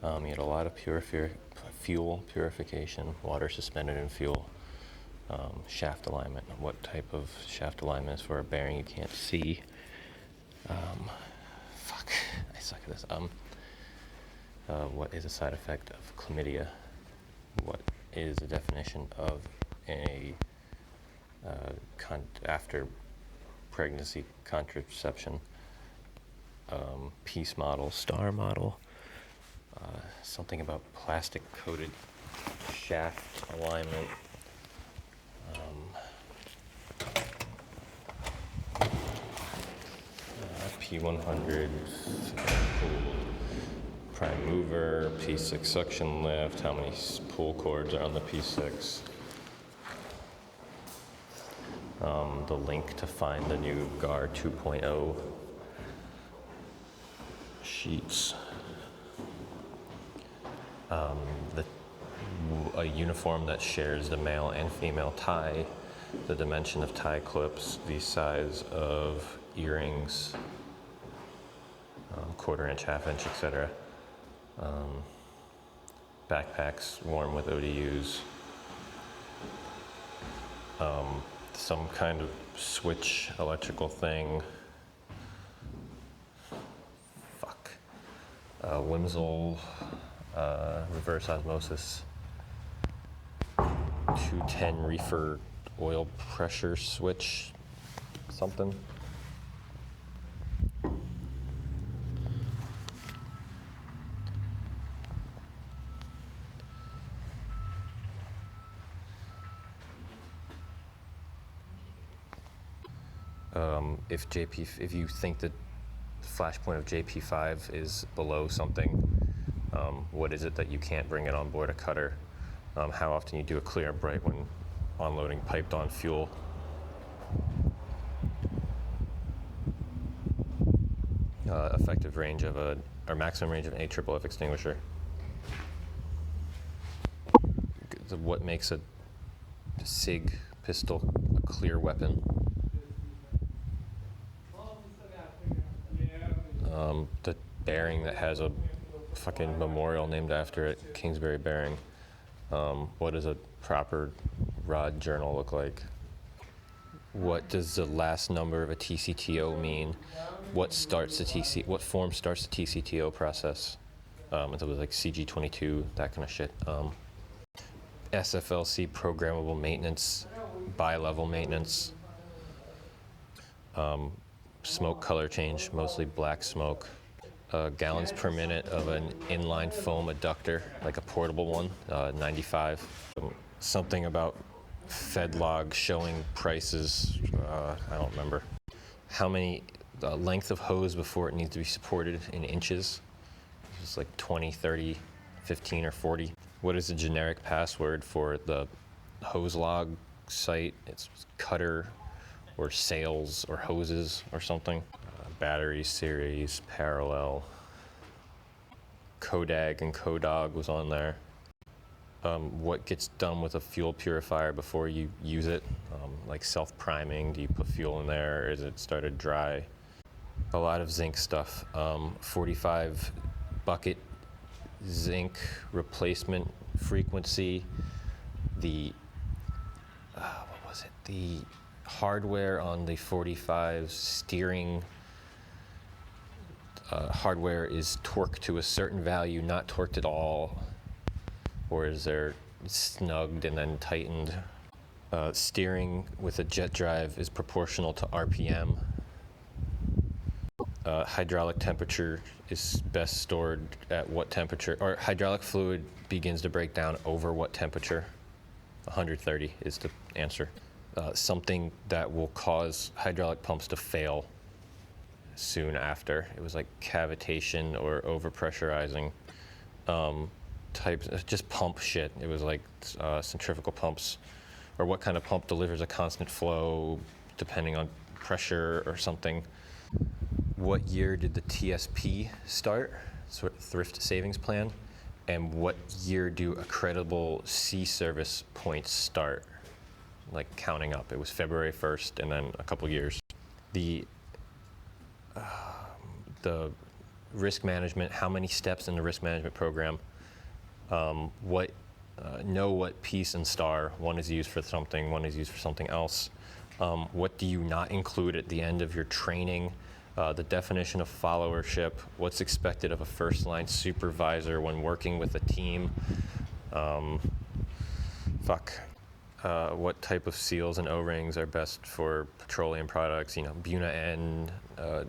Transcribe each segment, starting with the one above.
You had a lot of fuel purification, water suspended in fuel, shaft alignment. What type of shaft alignment is for a bearing you can't see? Fuck, I suck at this. What is a side effect of chlamydia? What is the definition of a after pregnancy contraception? Piece model, star model. Something about plastic coated shaft alignment. P100 prime mover, P6 suction lift. How many pull cords are on the P6? The link to find the new GAR 2.0 sheets. A uniform that shares the male and female tie, the dimension of tie clips, the size of earrings, quarter-inch, half-inch, etc. Backpacks worn with ODUs. Some kind of switch electrical thing. Fuck. Wimsel reverse osmosis. 210 reefer oil pressure switch. Something. If you think the flash point of JP5 is below something, what is it that you can't bring it on board a cutter? How often you do a clear and bright when unloading piped on fuel? Effective range of or maximum range of an AFFF extinguisher. What makes a SIG pistol a clear weapon? The bearing that has a fucking memorial named after it, Kingsbury bearing. What does a proper rod journal look like? What does the last number of a TCTO mean? What form starts the TCTO process? It was like CG22, that kind of shit. SFLC programmable maintenance, bi-level maintenance. Smoke color change, mostly black smoke. Gallons per minute of an inline foam adductor, like a portable one, 95. Something about Fed log showing prices, I don't remember. How many length of hose before it needs to be supported in inches? It's like 20, 30, 15, or 40. What is the generic password for the hose log site? It's cutter or sales or hoses or something. Battery series, parallel. Kodag and Kodog was on there. What gets done with a fuel purifier before you use it? Like self-priming, do you put fuel in there or is it started dry? A lot of zinc stuff. 45 bucket zinc replacement frequency. The hardware on the 45 steering hardware is torqued to a certain value, not torqued at all, or is there snugged and then tightened? Steering with a jet drive is proportional to RPM. Hydraulic temperature is best stored at what temperature, or hydraulic fluid begins to break down over what temperature? 130 is the answer. Something that will cause hydraulic pumps to fail soon after. It was like cavitation or overpressurizing types, just pump shit. It was like centrifugal pumps, or what kind of pump delivers a constant flow depending on pressure or something. What year did the TSP start, Thrift Savings Plan, and what year do accreditable C service points start? Like counting up. It was February 1st and then a couple years. The risk management, how many steps in the risk management program, know what piece and star, one is used for something, one is used for something else. What do you not include at the end of your training? The definition of followership, what's expected of a first-line supervisor when working with a team. What type of seals and O-rings are best for petroleum products, Buna N,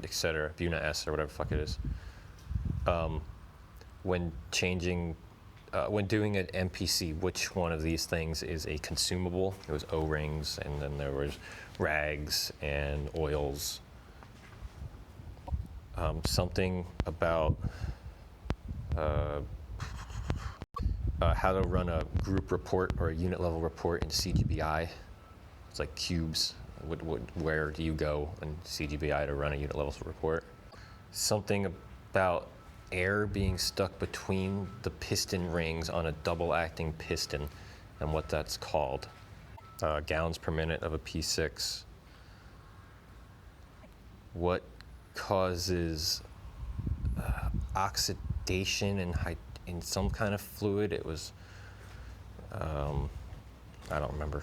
etc., Buna S, or whatever the fuck it is. When doing an MPC, which one of these things is a consumable? It was O-rings, and then there was rags and oils. Something about how to run a group report or a unit level report in CGBI. It's like cubes. Where do you go in CGBI to run a unit level report? Something about air being stuck between the piston rings on a double acting piston and what that's called. Gallons per minute of a P6. What causes oxidation in some kind of fluid? It was, I don't remember.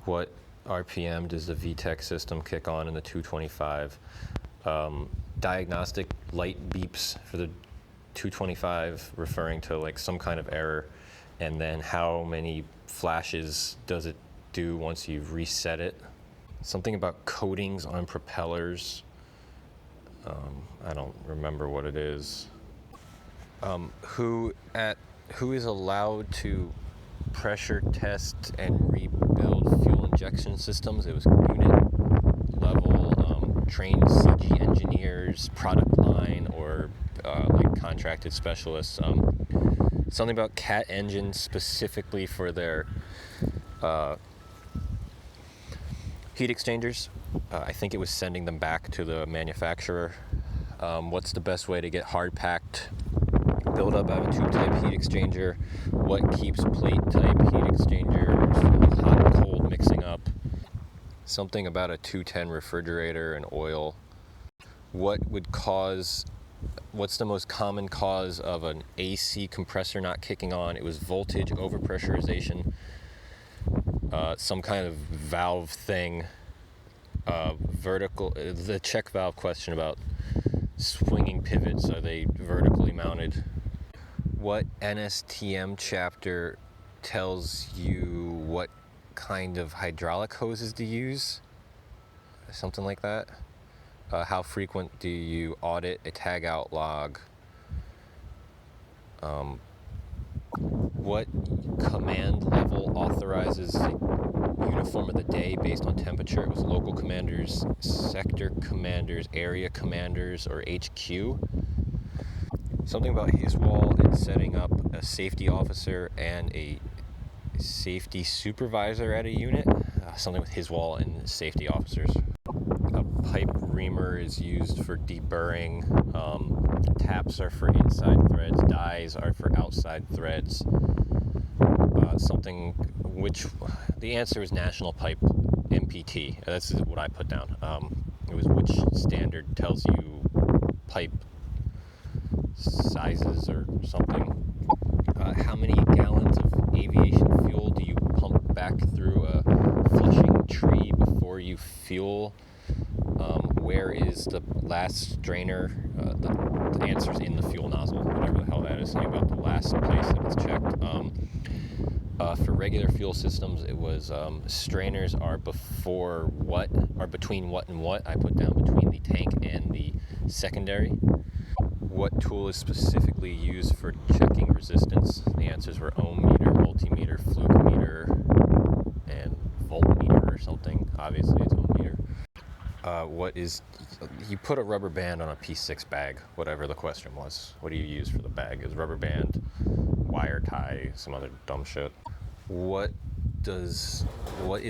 What RPM does the VTEC system kick on in the 225? Diagnostic light beeps for the 225 referring to like some kind of error, and then how many flashes does it do once you've reset it? Something about coatings on propellers. I don't remember what it is. Who is allowed to pressure test and rebuild fuel injection systems? It was unit level, trained CG engineers, product line, or like contracted specialists. Something about Cat engines specifically for their heat exchangers. I think it was sending them back to the manufacturer. What's the best way to get hard packed buildup out of a tube type heat exchanger? What keeps plate type heat exchangers hot and cold mixing up? Something about a 210 refrigerator and oil. What's the most common cause of an AC compressor not kicking on? It was voltage overpressurization, some kind of valve thing, the check valve question about swinging pivots, are they vertically mounted? What NSTM chapter tells you what kind of hydraulic hoses to use? Something like that. How frequent do you audit a tag out log? What command level authorizes uniform of the day based on temperature? It was local commanders, sector commanders, area commanders, or HQ. Something about his wall and setting up a safety officer and a safety supervisor at a unit. Something with his wall and safety officers. A pipe reamer is used for deburring. Taps are for inside threads. Dies are for outside threads. The answer was National Pipe MPT. That's what I put down. It was which standard tells you pipe sizes or something. How many gallons of aviation fuel do you pump back through a flushing tree before you fuel? Where is the last strainer? The answer's in the fuel nozzle, whatever the hell that is, saying about the last place that it's checked. For regular fuel systems, it was strainers are between what and what. I put down between the tank and the secondary. What tool is specifically used for checking resistance? The answers were ohm meter, multimeter, fluke meter, and voltmeter or something. Obviously, it's ohm meter. You put a rubber band on a P6 bag, whatever the question was. What do you use for the bag? It was rubber band, wire tie, some other dumb shit. What is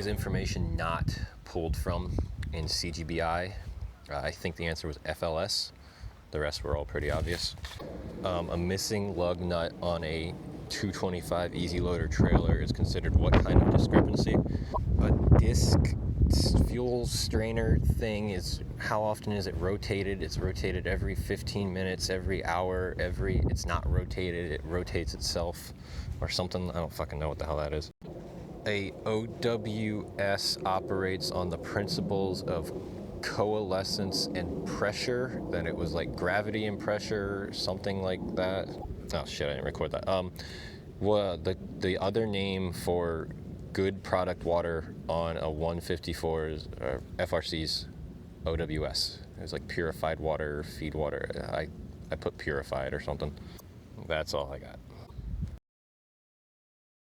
information not pulled from in CGBI? I think the answer was FLS. The rest were all pretty obvious. A missing lug nut on a 225 easy loader trailer is considered what kind of discrepancy? A disc fuel strainer thing is, how often is it rotated? It's rotated every 15 minutes, every hour, it's not rotated, it rotates itself or something. I don't fucking know what the hell that is. A OWS operates on the principles of coalescence and pressure. Then it was like gravity and pressure, something like that. Oh shit, I didn't record that. Well, the other name for good product water on a 154 is FRC's OWS. It was like purified water, feed water. I put purified or something. That's all I got.